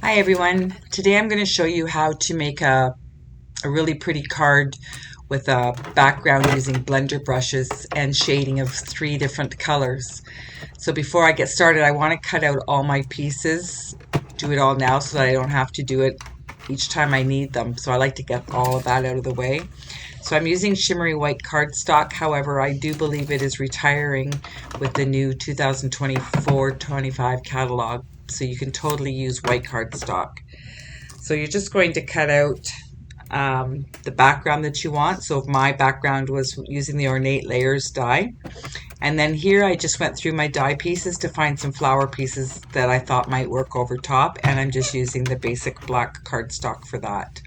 Hi everyone. Today I'm going to show you how to make a really pretty card with a background using blender brushes and shading of 3 different colors. So before I get started, I want to cut out all my pieces, do it all now so that I don't have to do it each time I need them. So I like to get all of that out of the way. So I'm using shimmery white cardstock. However, I do believe it is retiring with the new 2024-25 catalog. So you can totally use white cardstock. So you're just going to cut out the background that you want. So my background was using the Ornate Layers die. And then here I just went through my die pieces to find some flower pieces that I thought might work over top. And I'm just using the basic black cardstock for that.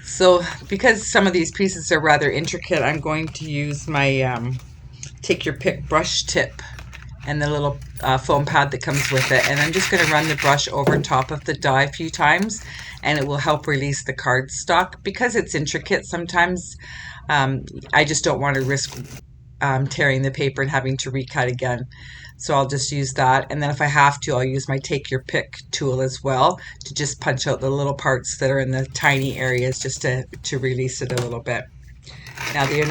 So because some of these pieces are rather intricate, I'm going to use my take your pick brush tip and the little foam pad that comes with it. And I'm just going to run the brush over top of the die a few times, and it will help release the cardstock. Because it's intricate, sometimes I just don't want to risk tearing the paper and having to recut again. So I'll just use that, and then if I have to, I'll use my take your pick tool as well to just punch out the little parts that are in the tiny areas just to release it a little bit. Now the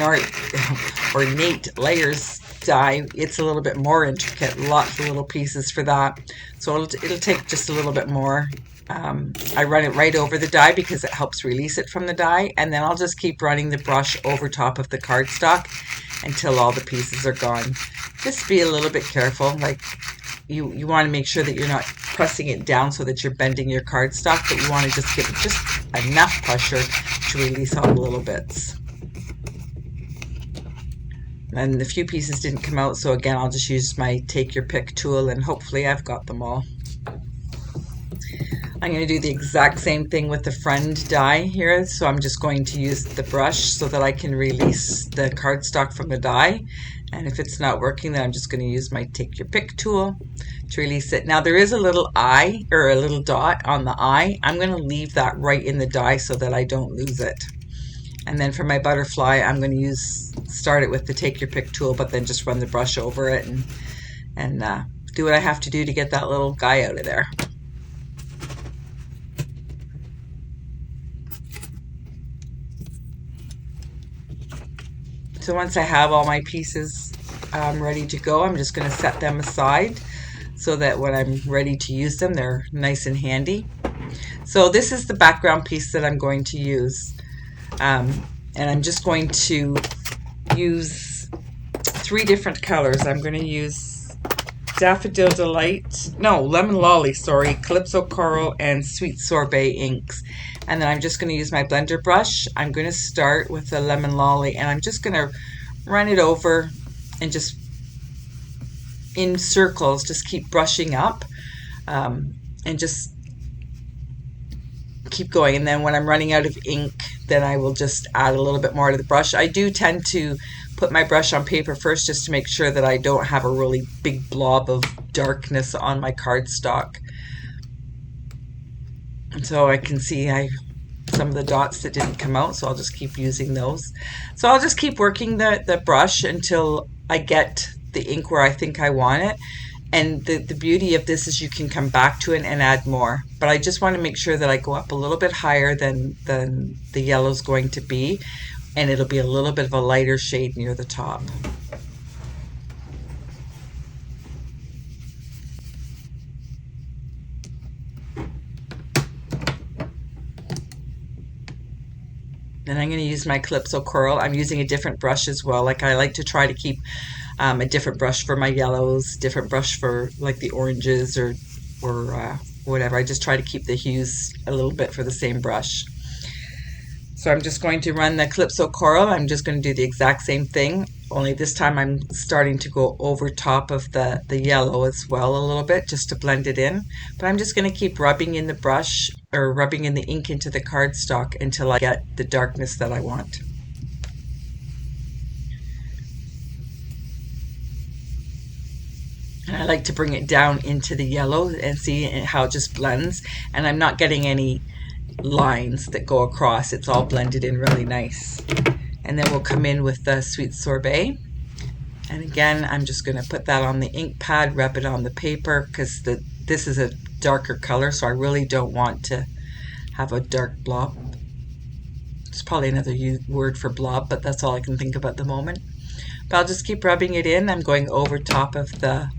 Ornate Layers die, it's a little bit more intricate, lots of little pieces for that. So it'll take just a little bit more. I run it right over the die because it helps release it from the die, and then I'll just keep running the brush over top of the cardstock until all the pieces are gone. Just be a little bit careful. Like you want to make sure that you're not pressing it down so that you're bending your cardstock, but you want to just give it just enough pressure to release all the little bits. And the few pieces didn't come out, so again I'll just use my take your pick tool, and hopefully I've got them all. I'm going to do the exact same thing with the friend die here, so I'm just going to use the brush so that I can release the cardstock from the die. And if it's not working, then I'm just going to use my take your pick tool to release it. Now there is a little eye, or a little dot on the eye. I'm going to leave that right in the die so that I don't lose it. And then for my butterfly, I'm going to start it with the take your pick tool, but then just run the brush over it and do what I have to do to get that little guy out of there. So once I have all my pieces ready to go, I'm just going to set them aside so that when I'm ready to use them, they're nice and handy. So this is the background piece that I'm going to use. And I'm just going to use 3 different colors. I'm going to use Daffodil Delight, no, Lemon Lolly, sorry, Calypso Coral, and Sweet Sorbet inks. And then I'm just going to use my blender brush. I'm going to start with the Lemon Lolly, and I'm just going to run it over and just in circles, just keep brushing up and just keep going. And then when I'm running out of ink, then I will just add a little bit more to the brush. I do tend to put my brush on paper first just to make sure that I don't have a really big blob of darkness on my cardstock. And so I can see some of the dots that didn't come out, so I'll just keep using those. So I'll just keep working the brush until I get the ink where I think I want it. And the beauty of this is you can come back to it and add more. But I just want to make sure that I go up a little bit higher than the yellow's going to be. And it'll be a little bit of a lighter shade near the top. Then I'm going to use my Calypso Coral. I'm using a different brush as well. Like I like to try to keep a different brush for my yellows, different brush for like the oranges or whatever. I just try to keep the hues a little bit for the same brush. So I'm just going to run the Calypso Coral. I'm just going to do the exact same thing, only this time I'm starting to go over top of the yellow as well a little bit just to blend it in. But I'm just going to keep rubbing in the brush, or rubbing in the ink into the cardstock until I get the darkness that I want. And I like to bring it down into the yellow and see how it just blends. And I'm not getting any lines that go across. It's all blended in really nice. And then we'll come in with the sweet sorbet. And again, I'm just going to put that on the ink pad, rub it on the paper, because this is a darker color, so I really don't want to have a dark blob. It's probably another word for blob, but that's all I can think of at the moment. But I'll just keep rubbing it in. I'm going over top of the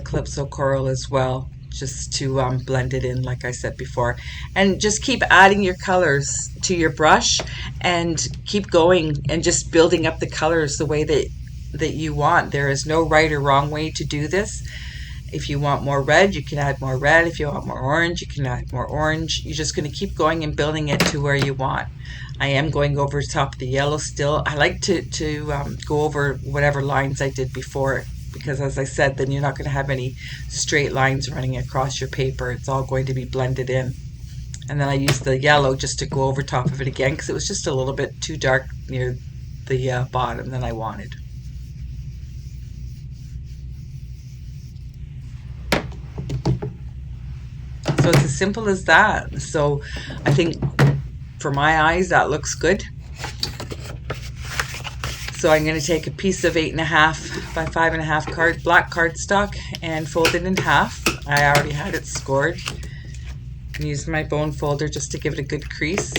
Calypso coral as well, just to blend it in, like I said before. And just keep adding your colors to your brush and keep going and just building up the colors the way that you want. There is no right or wrong way to do this. If you want more red, you can add more red. If you want more orange, you can add more orange. You're just going to keep going and building it to where you want. I am going over top of the yellow still. I like to go over whatever lines I did before, because as I said, then you're not going to have any straight lines running across your paper. It's all going to be blended in. And then I used the yellow just to go over top of it again, because it was just a little bit too dark near the bottom than I wanted. So it's as simple as that. So I think for my eyes that looks good. So I'm going to take a piece of 8.5 by 5.5 black cardstock and fold it in half. I already had it scored. And use my bone folder just to give it a good crease.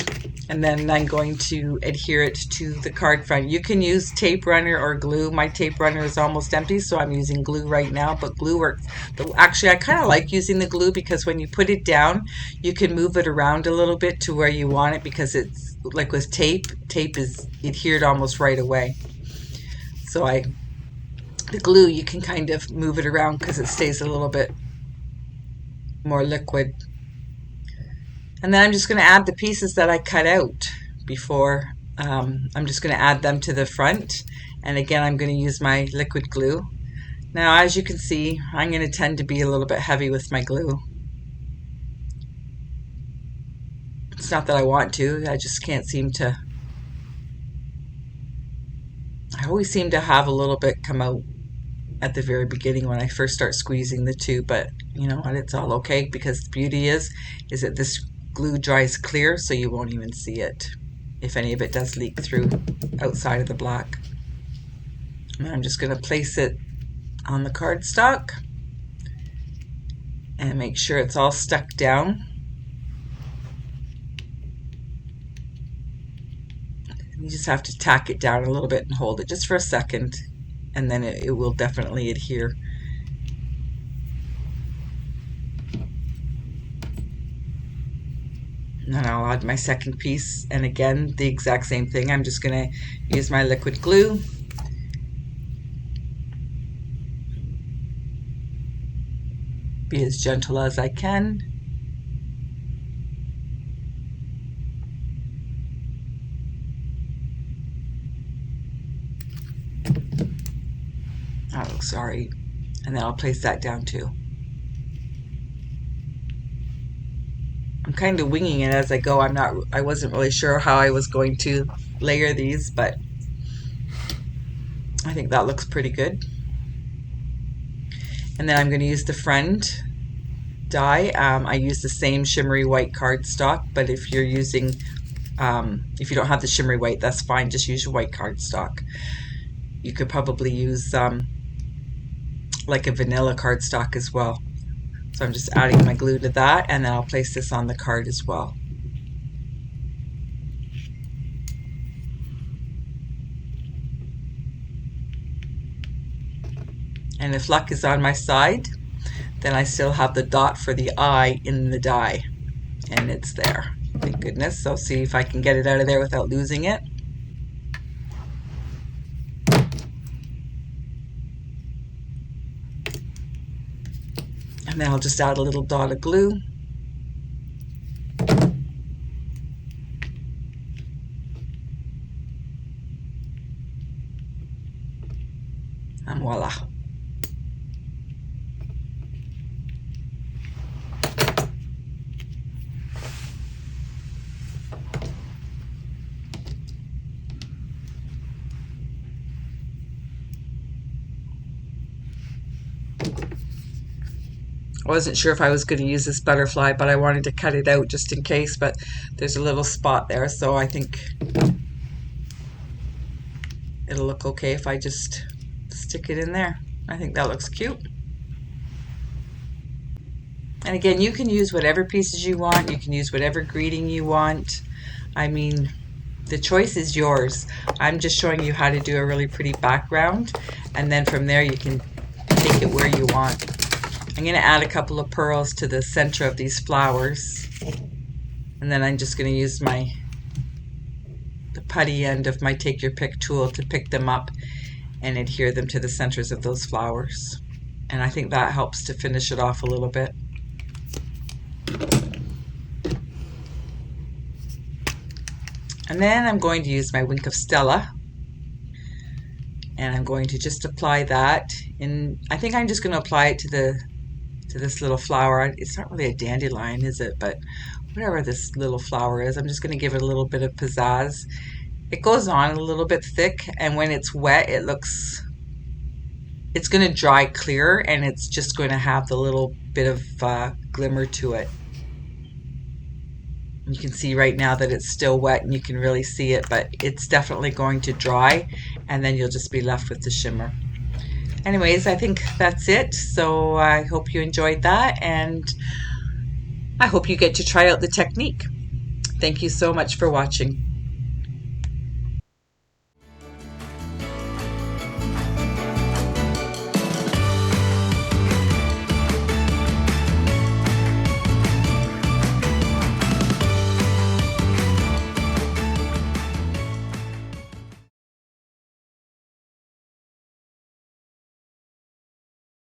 And then I'm going to adhere it to the card front. You can use tape runner or glue. My tape runner is almost empty, so I'm using glue right now, but glue works. Actually, I kind of like using the glue because when you put it down, you can move it around a little bit to where you want it, because it's like with tape is adhered almost right away. So the glue, you can kind of move it around because it stays a little bit more liquid. And then I'm just going to add the pieces that I cut out before. I'm just going to add them to the front. And again, I'm going to use my liquid glue. Now, as you can see, I'm going to tend to be a little bit heavy with my glue. It's not that I want to, I just can't seem to. I always seem to have a little bit come out at the very beginning when I first start squeezing the two, but you know what, it's all okay, because the beauty is that this glue dries clear, so you won't even see it if any of it does leak through outside of the black. And I'm just going to place it on the cardstock and make sure it's all stuck down. You just have to tack it down a little bit and hold it just for a second, and then it will definitely adhere. And then I'll add my second piece, and again the exact same thing. I'm just going to use my liquid glue. Be as gentle as I can. Oh, sorry. And then I'll place that down too. I'm kind of winging it as I go. I wasn't really sure how I was going to layer these, but I think that looks pretty good. And then I'm going to use the Friend die. I use the same shimmery white cardstock, but if you're using, if you don't have the shimmery white, that's fine. Just use your white cardstock. You could probably use like a vanilla cardstock as well. So I'm just adding my glue to that, and then I'll place this on the card as well. And if luck is on my side, then I still have the dot for the eye in the die, and it's there. Thank goodness. So see if I can get it out of there without losing it. And then I'll just add a little dot of glue. And voila. I wasn't sure if I was going to use this butterfly, but I wanted to cut it out just in case, but there's a little spot there, so I think it'll look okay if I just stick it in there. I think that looks cute. And again, you can use whatever pieces you want. You can use whatever greeting you want. I mean, the choice is yours. I'm just showing you how to do a really pretty background, and then from there you can take it where you want. I'm going to add a couple of pearls to the center of these flowers, and then I'm just going to use the putty end of my Take Your Pick tool to pick them up and adhere them to the centers of those flowers. And I think that helps to finish it off a little bit. And then I'm going to use my Wink of Stella, and I'm going to just apply that in. I think I'm just going to apply it to this little flower. It's not really a dandelion, is it? But whatever this little flower is, I'm just going to give it a little bit of pizzazz. It goes on a little bit thick, and when it's wet, it's going to dry clear, and it's just going to have the little bit of glimmer to it. You can see right now that it's still wet, and you can really see it, but it's definitely going to dry, and then you'll just be left with the shimmer. Anyways, I think that's it. So I hope you enjoyed that, and I hope you get to try out the technique. Thank you so much for watching.